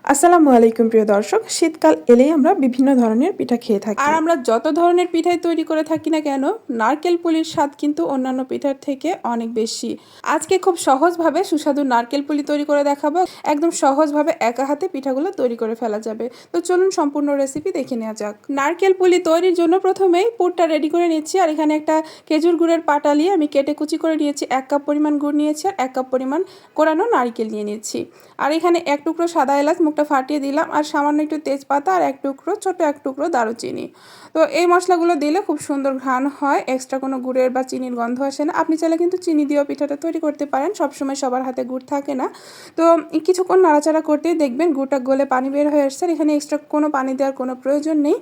আসসালামু আলাইকুম প্রিয় দর্শক, শীতকাল এলেই আমরা বিভিন্ন ধরনের পিঠা খেয়ে থাকি। আর আমরা যত ধরনের পিঠাই তৈরি করে থাকি না কেন, নারকেল পুলির স্বাদ কিন্তু অন্যান্য পিঠার থেকে অনেক বেশি। আজকে খুব সহজভাবে সুস্বাদু নারকেল পুলি তৈরি করে দেখাবো। একদম সহজভাবে একা হাতে পিঠাগুলো তৈরি করে ফেলা যাবে। তো চলুন সম্পূর্ণ রেসিপি দেখে নেওয়া যাক। নারকেল পুলি তৈরির জন্য প্রথমেই পুরটা রেডি করে নিচ্ছি। আর এখানে একটা খেজুর গুড়ের পাটা নিয়ে আমি কেটে কুচি করে নিয়েছি। 1 কাপ পরিমাণ গুড় নিয়েছি আর 1 কাপ পরিমাণ কোরানো নারকেল নিয়ে নিচ্ছি। আর এখানে 1 টুকরো সাদা এলাচ মুখটা ফাটিয়ে দিলাম, আর সামান্য একটু তেজপাতা আর 1 টুকরো ছোট 1 টুকরো দারুচিনি। তো এই মশলাগুলো দিলে খুব সুন্দর ঘ্রাণ হয়, এক্সট্রা কোনো গুড়ের বা চিনির গন্ধ আসে না। আপনি চাইলে কিন্তু চিনি দিয়েও পিঠাটা তৈরি করতে পারেন, সবসময় সবার হাতে গুড় থাকে না। তো কিছুক্ষণ নাড়াচাড়া করতেই দেখবেন গুড়টা গলে পানি বের হয়ে আসছে। এখানে এক্সট্রা কোনো পানি দেওয়ার কোনো প্রয়োজন নেই।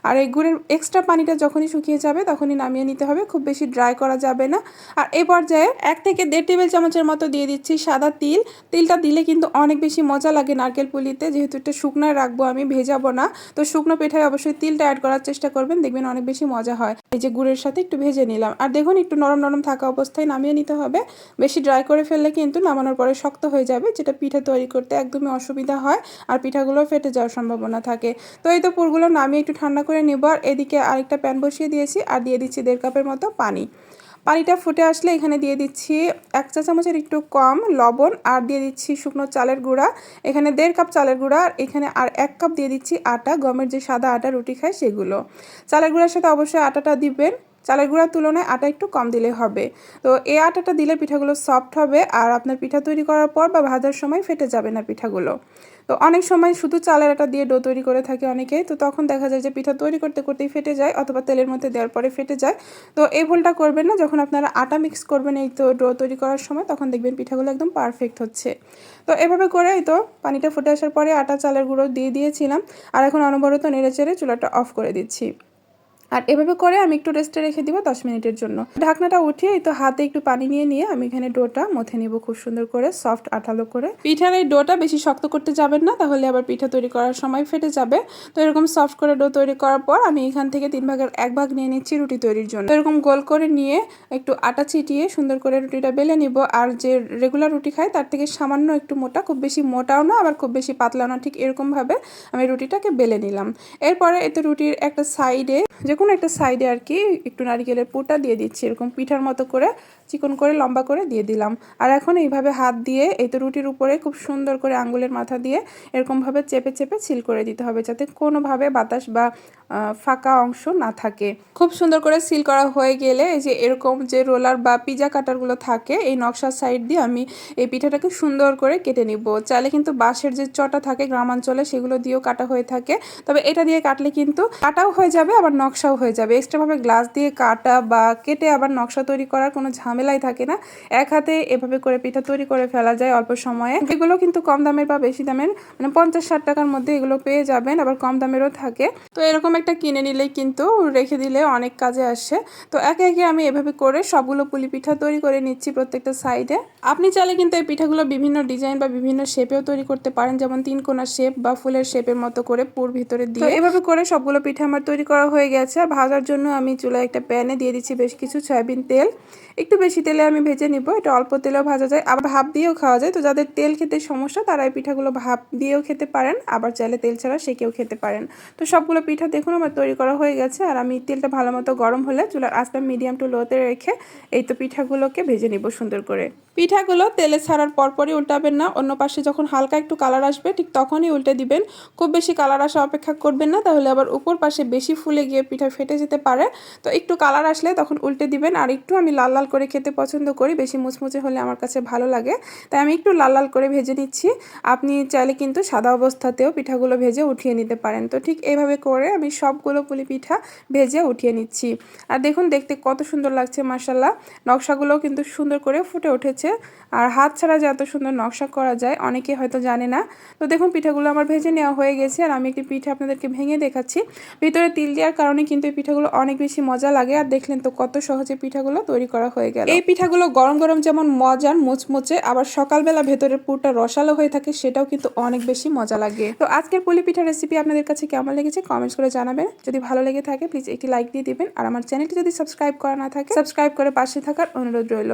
আর এই গুড়ের এক্সট্রা পানিটা যখনই শুকিয়ে যাবে তখনই নামিয়ে নিতে হবে, খুব বেশি ড্রাই করা যাবে না। আর এই পর্যায়ে 1 থেকে 1.5 টেবিল চামচের মতো দিয়ে দিচ্ছি সাদা তিল। তিলটা দিলে কিন্তু অনেক বেশি মজা লাগে নারকেল পুলিতে, যেহেতু এটা শুকনায় রাখবো আমি, ভেজাবো না। তো শুকনো পিঠায় অবশ্যই তিলটা অ্যাড করার চেষ্টা করবেন, দেখবেন অনেক বেশি মজা হয়। এই যে গুড়ের সাথে একটু ভেজে নিলাম, আর দেখুন একটু নরম নরম থাকা অবস্থায় নামিয়ে নিতে হবে। বেশি ড্রাই করে ফেললে কিন্তু নামানোর পরে শক্ত হয়ে যাবে, যেটা পিঠা তৈরি করতে একদমই অসুবিধা হয়, আর পিঠাগুলো ফেটে যাওয়ার সম্ভাবনা থাকে। তো এই তো পুরগুলো নামিয়ে একটু ঠান্ডা করে নেব। আর এদিকে আরেকটা প্যান বসিয়ে দিয়েছি আর দিয়ে দিচ্ছি 1.5 কাপের মতো পানি। পানিটা ফুটে আসলে এখানে দিয়ে দিচ্ছি 1 চা চামচের একটু কম লবণ, আর দিয়ে দিচ্ছি শুকনো চালের গুঁড়া। এখানে 1.5 কাপ চালের গুঁড়া, আর এখানে আর 1 কাপ দিয়ে দিচ্ছি আটা, গমের যে সাদা আটা রুটি খায় সেগুলো। চালের গুঁড়ার সাথে অবশ্যই আটাটা দিবেন, চালের গুঁড়ার তুলনায় আটা একটু কম দিলে হবে। তো এই আটাটা দিলে পিঠাগুলো সফট হবে, আর আপনার পিঠা তৈরি করার পর বা ভাজার সময় ফেটে যাবে না পিঠাগুলো। তো অনেক সময় শুধু চালের আটা দিয়ে ডো তৈরি করে থাকে অনেকেই, তো তখন দেখা যায় যে পিঠা তৈরি করতে করতেই ফেটে যায়, অথবা তেলের মধ্যে দেওয়ার পরে ফেটে যায়। তো এই ভুলটা করবেন না, যখন আপনারা আটা মিক্স করবেন এই তো ডো তৈরি করার সময়, তখন দেখবেন পিঠাগুলো একদম পারফেক্ট হচ্ছে। তো এভাবে করে এই তো পানিটা ফুটে আসার পরে আটা চালের গুঁড়ো দিয়ে দিয়েছিলাম, আর এখন অনবরত নেড়েচেড়ে চুলাটা অফ করে দিচ্ছি। আর এভাবে করে আমি একটু রেস্টে রেখে দিব 10 মিনিটের জন্য। ঢাকনাটা উঠিয়ে তো হাতে একটু পানি নিয়ে আমি এখানে ডোটা মথে নিব খুব সুন্দর করে, সফট আঠালো করে। পিঠার এই ডোটা বেশি শক্ত করতে যাবেন না, তাহলে আবার পিঠা তৈরি করার সময় ফেটে যাবে। তো এরকম সফট করে ডো তৈরি করার পর আমি এখান থেকে 3 ভাগের 1 ভাগ নিয়ে নিচ্ছি রুটি তৈরির জন্য। এরকম গোল করে নিয়ে একটু আটা ছিটিয়ে সুন্দর করে রুটিটা বেলে নিব। আর যে রেগুলার রুটি খাই তার থেকে সামান্য একটু মোটা, খুব বেশি মোটাও না আবার খুব বেশি পাতলাও না, ঠিক এরকম ভাবে আমি রুটিটাকে বেলে নিলাম। এরপরে এতে রুটির একটা সাইডে, যে কোনো একটা সাইডে আর কি, একটু নারকেলের পুরটা দিয়ে দিচ্ছি, এরকম পিঠার মতো করে চিকন করে লম্বা করে দিয়ে দিলাম। আর এখন এইভাবে হাত দিয়ে এই তো রুটির উপরে খুব সুন্দর করে আঙ্গুলের মাথা দিয়ে এরকমভাবে চেপে চেপে সিল করে দিতে হবে, যাতে কোনোভাবে বাতাস বা ফাঁকা অংশ না থাকে। খুব সুন্দর করে সিল করা হয়ে গেলে এই যে এরকম যে রোলার বা পিজা কাটারগুলো থাকে, এই নকশার সাইড দিয়ে আমি এই পিঠাটাকে সুন্দর করে কেটে নিব। চাইলে কিন্তু বাঁশের যে চটা থাকে গ্রামাঞ্চলে সেগুলো দিয়েও কাটা হয়ে থাকে, তবে এটা দিয়ে কাটলে কিন্তু কাটাও হয়ে যাবে আবার নকশাও হয়ে যাবে। এক্সট্রাভাবে গ্লাস দিয়ে কাটা বা কেটে আবার নকশা তৈরি করার কোনো ঝামেলাই থাকে না, এক হাতে এভাবে করে পিঠা তৈরি করে ফেলা যায় অল্প সময়ে। এগুলো কিন্তু কম দামের বা বেশি দামের, মানে 50-60 টাকার মধ্যে এগুলো পেয়ে যাবেন, আবার কম দামেরও থাকে। তো এরকম একটা কিনে নিলেই কিন্তু রেখে দিলে অনেক কাজে আসে। তো একে একে আমি এভাবে করে সবগুলো পুলি পিঠা তৈরি করে নিচ্ছি প্রত্যেকটা সাইডে। আপনি চাইলে কিন্তু এই পিঠাগুলো বিভিন্ন ডিজাইন বা বিভিন্ন শেপেও তৈরি করতে পারেন, যেমন 3 কোণা শেপ বা ফুলের শেপের মতো করে পুর ভিতরে দিয়ে। তো এভাবে করে সবগুলো পিঠা আমার তৈরি করা হয়ে গেছে। আর ভাজার জন্য আমি চুলায় একটা প্যানে দিয়ে দিচ্ছি বেশ কিছু সয়াবিন তেল। একটু বেশি তেলে আমি ভেজে নিব, এটা অল্প তেলেও ভাজা যায়, আবার ভাপ দিয়েও খাওয়া যায়। তো যাদের তেল খেতে সমস্যা তারা এই পিঠাগুলো ভাপ দিয়েও খেতে পারেন, আবার চাইলে তেল ছাড়া সেকেও খেতে পারেন। তো সবগুলো পিঠা দেখুন আমার তৈরি করা হয়ে গেছে। আর আমি তেলটা ভালো মতো গরম হলে চুলার আঁচটা মিডিয়াম টু লোতে রেখে এই তো পিঠাগুলোকে ভেজে নিব সুন্দর করে। পিঠাগুলো তেলে ছাড়ার পরপরই উল্টাবেন না, অন্য পাশে যখন হালকা একটু কালার আসবে ঠিক তখনই উল্টে দিবেন। খুব বেশি কালার আসা অপেক্ষা করবেন না, তাহলে আবার উপর পাশে বেশি ফুলে গিয়ে পিঠা ফেটে যেতে পারে। তো একটু কালার আসলে তখন উল্টে দিবেন। আর একটু আমি লাল লাল করে খেতে পছন্দ করি, বেশি মুচমুচে হলে আমার কাছে ভালো লাগে, তাই আমি একটু লাল লাল করে ভেজে নিচ্ছি। আপনি চাইলে কিন্তু সাদা অবস্থাতেও পিঠাগুলো ভেজে উঠিয়ে নিতে পারেন। তো ঠিক এইভাবে করে আমি সবগুলো পুলি পিঠা ভেজে উঠিয়ে নিচ্ছি। আর দেখুন দেখতে কত সুন্দর লাগছে মাশাআল্লাহ, নকশাগুলোও কিন্তু সুন্দর করে ফুটে উঠেছে। আর হাত ছাড়া যে এত সুন্দর নকশা করা যায় অনেকে হয়তো জানে না। তো দেখুন পিঠাগুলো আমার ভেজে নেওয়া হয়ে গেছে, আর আমি একটি পিঠা আপনাদেরকে ভেঙে দেখাচ্ছি। ভিতরে তিল দেওয়ার কারণে কিন্তু এই পিঠাগুলো অনেক বেশি মজা লাগে। আর দেখলেন তো কত সহজে পিঠাগুলো তৈরি করা হয়ে গেল। এই পিঠাগুলো গরম গরম যেমন মজার মুচমুচে, আবার সকালবেলা ভেতরের পুরটা রসালো হয়ে থাকে, সেটাও কিন্তু অনেক বেশি মজা লাগে। তো আজকের পুলি পিঠা রেসিপি আপনাদের কাছে কেমন লেগেছে কমেন্টস করে জানাবেন। যদি ভালো লেগে থাকে প্লিজ একটি লাইক দিয়ে দিবেন, আর আমার চ্যানেলটি যদি সাবস্ক্রাইব করা না থাকে সাবস্ক্রাইব করে পাশে থাকার অনুরোধ রইল।